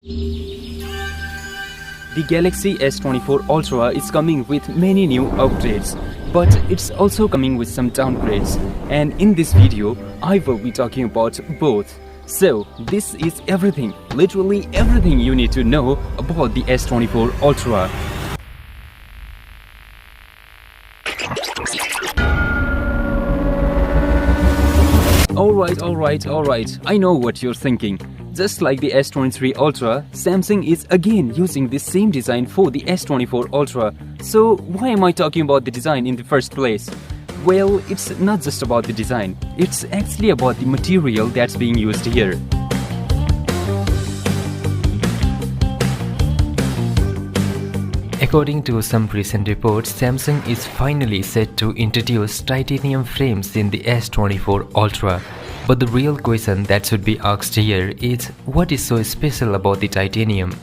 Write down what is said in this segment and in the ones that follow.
The Galaxy S24 Ultra is coming with many new upgrades, but it's also coming with some downgrades. And in this video, I will be talking about both. So, this is everything, literally everything you need to know about the S24 Ultra. Alright, I know what you're thinking. Just like the S23 Ultra, Samsung is again using the same design for the S24 Ultra. So why am I talking about the design in the first place? Well, it's not just about the design, it's actually about the material that's being used here. According to some recent reports, Samsung is finally set to introduce titanium frames in the S24 Ultra. But the real question that should be asked here is, what is so special about the titanium?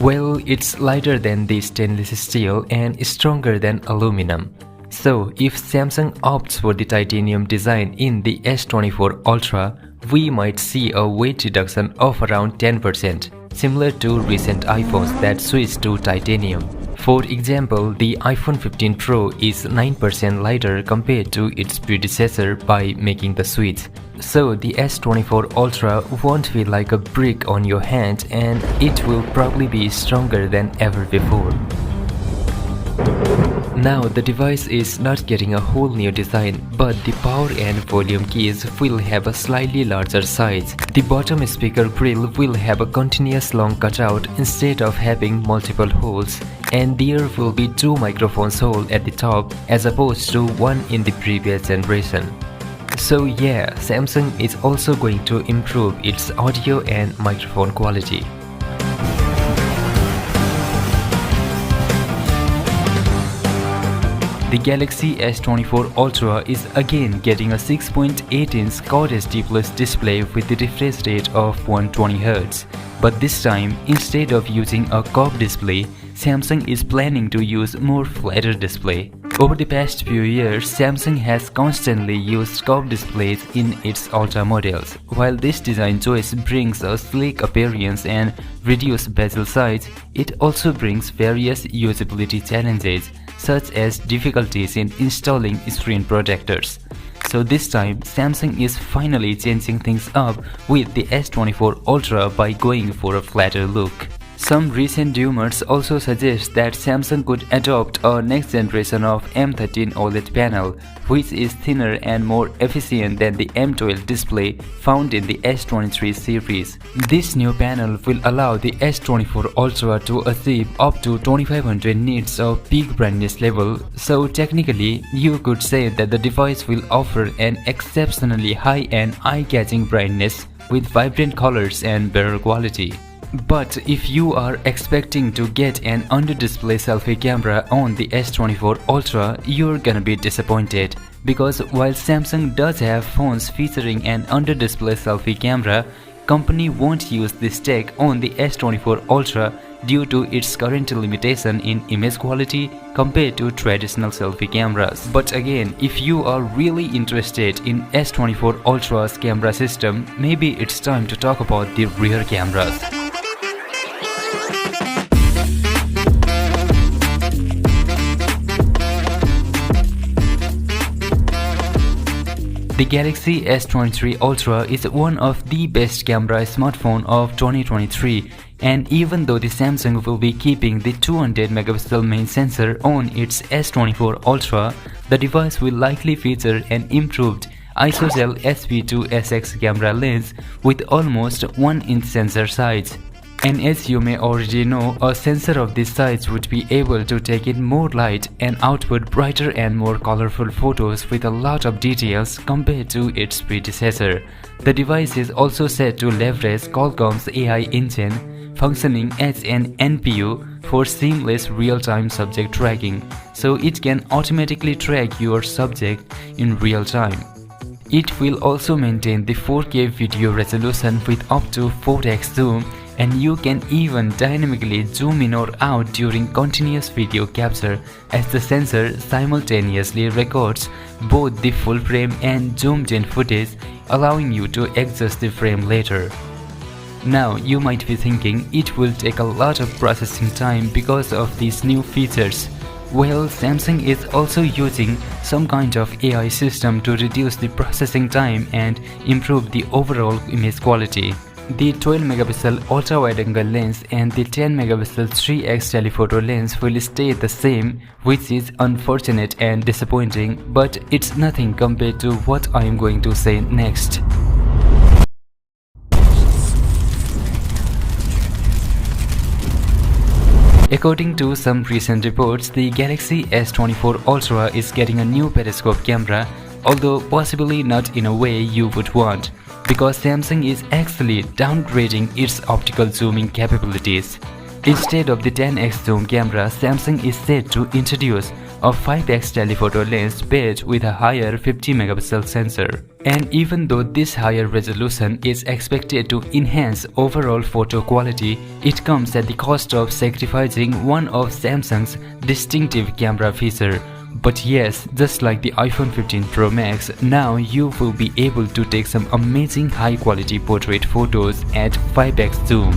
Well, it's lighter than the stainless steel and stronger than aluminum. So, if Samsung opts for the titanium design in the S24 Ultra, we might see a weight reduction of around 10%, similar to recent iPhones that switched to titanium. For example, the iPhone 15 Pro is 9% lighter compared to its predecessor by making the switch. So the S24 Ultra won't feel like a brick on your hand, and it will probably be stronger than ever before. Now the device is not getting a whole new design, but the power and volume keys will have a slightly larger size. The bottom speaker grill will have a continuous long cutout instead of having multiple holes, and there will be two microphone holes at the top as opposed to one in the previous generation. So yeah, Samsung is also going to improve its audio and microphone quality. The Galaxy S24 Ultra is again getting a 6.8-inch Quad HD Plus display with the refresh rate of 120Hz. But this time, instead of using a curved display, Samsung is planning to use more flatter display. Over the past few years, Samsung has constantly used curved displays in its Ultra models. While this design choice brings a sleek appearance and reduced bezel size, it also brings various usability challenges, such as difficulties in installing screen protectors. So this time, Samsung is finally changing things up with the S24 Ultra by going for a flatter look. Some recent rumors also suggest that Samsung could adopt a next generation of M13 OLED panel, which is thinner and more efficient than the M12 display found in the S23 series. This new panel will allow the S24 Ultra to achieve up to 2500 nits of peak brightness level, so technically you could say that the device will offer an exceptionally high and eye-catching brightness with vibrant colors and better quality. But if you are expecting to get an under-display selfie camera on the S24 Ultra, you're gonna be disappointed. Because while Samsung does have phones featuring an under-display selfie camera, company won't use this tech on the S24 Ultra due to its current limitation in image quality compared to traditional selfie cameras. But again, if you are really interested in S24 Ultra's camera system, maybe it's time to talk about the rear cameras. The Galaxy S23 Ultra is one of the best camera smartphone of 2023, and even though the Samsung will be keeping the 200 megapixel main sensor on its S24 Ultra, the device will likely feature an improved ISOCELL SP2SX camera lens with almost 1-inch sensor size. And as you may already know, a sensor of this size would be able to take in more light and output brighter and more colorful photos with a lot of details compared to its predecessor. The device is also set to leverage Qualcomm's AI engine, functioning as an NPU for seamless real-time subject tracking, so it can automatically track your subject in real time. It will also maintain the 4K video resolution with up to 4x zoom, and you can even dynamically zoom in or out during continuous video capture, as the sensor simultaneously records both the full frame and zoomed in footage, allowing you to adjust the frame later. Now you might be thinking it will take a lot of processing time because of these new features. Well, Samsung is also using some kind of AI system to reduce the processing time and improve the overall image quality. The 12-megapixel ultra-wide-angle lens and the 10-megapixel 3x telephoto lens will stay the same, which is unfortunate and disappointing, but it's nothing compared to what I am going to say next. According to some recent reports, the Galaxy S24 Ultra is getting a new periscope camera, although possibly not in a way you would want, because Samsung is actually downgrading its optical zooming capabilities. Instead of the 10x zoom camera, Samsung is set to introduce a 5x telephoto lens paired with a higher 50-megapixel sensor. And even though this higher resolution is expected to enhance overall photo quality, it comes at the cost of sacrificing one of Samsung's distinctive camera feature. But yes, just like the iPhone 15 Pro Max, now you will be able to take some amazing high-quality portrait photos at 5x zoom.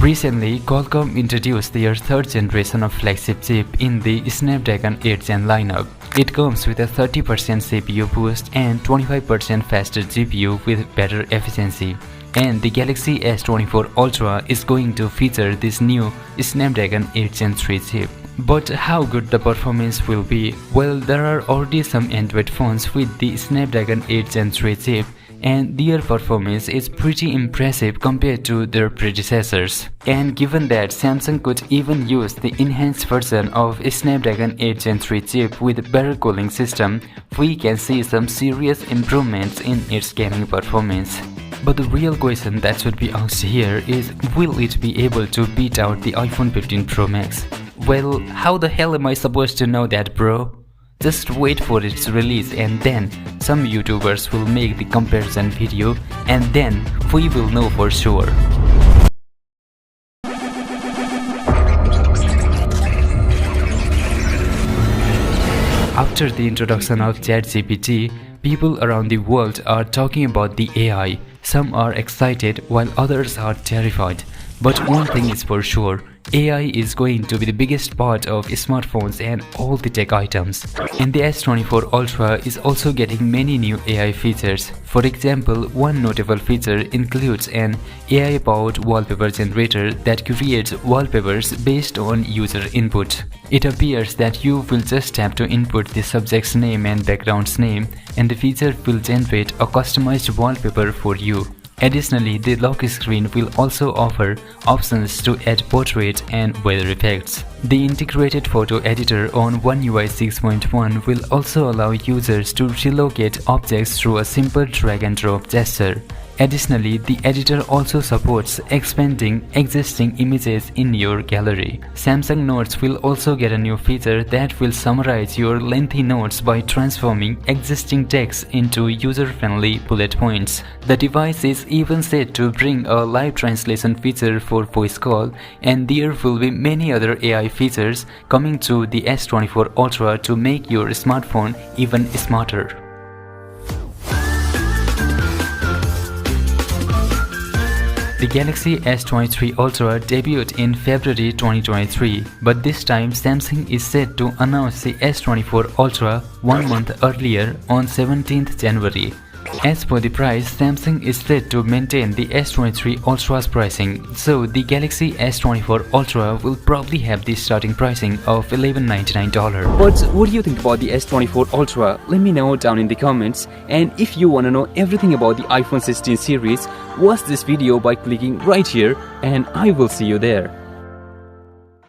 Recently, Qualcomm introduced their third generation of flagship chip in the Snapdragon 8 Gen lineup. It comes with a 30% CPU boost and 25% faster GPU with better efficiency. And the Galaxy S24 Ultra is going to feature this new Snapdragon 8 Gen 3 chip. But how good the performance will be? Well, there are already some Android phones with the Snapdragon 8 Gen 3 chip, and their performance is pretty impressive compared to their predecessors. And given that Samsung could even use the enhanced version of Snapdragon 8 Gen 3 chip with better cooling system, we can see some serious improvements in its gaming performance. But the real question that should be asked here is, will it be able to beat out the iPhone 15 Pro Max? Well, how the hell am I supposed to know that, bro? Just wait for its release and then some YouTubers will make the comparison video and then we will know for sure. After the introduction of ChatGPT, people around the world are talking about the AI. Some are excited while others are terrified. But one thing is for sure, AI is going to be the biggest part of smartphones and all the tech items. And the S24 Ultra is also getting many new AI features. For example, one notable feature includes an AI-powered wallpaper generator that creates wallpapers based on user input. It appears that you will just have to input the subject's name and background's name, and the feature will generate a customized wallpaper for you. Additionally, the lock screen will also offer options to add portrait and weather effects. The integrated photo editor on One UI 6.1 will also allow users to relocate objects through a simple drag and drop gesture. Additionally, the editor also supports expanding existing images in your gallery. Samsung Notes will also get a new feature that will summarize your lengthy notes by transforming existing text into user-friendly bullet points. The device is even set to bring a live translation feature for voice call, and there will be many other AI features coming to the S24 Ultra to make your smartphone even smarter. The Galaxy S23 Ultra debuted in February 2023, but this time Samsung is set to announce the S24 Ultra 1 month earlier on 17th January. As for the price, Samsung is set to maintain the S23 Ultra's pricing, so the Galaxy S24 Ultra will probably have the starting pricing of $1199. But what do you think about the S24 Ultra? Let me know down in the comments. And if you want to know everything about the iPhone 16 series, watch this video by clicking right here and I will see you there.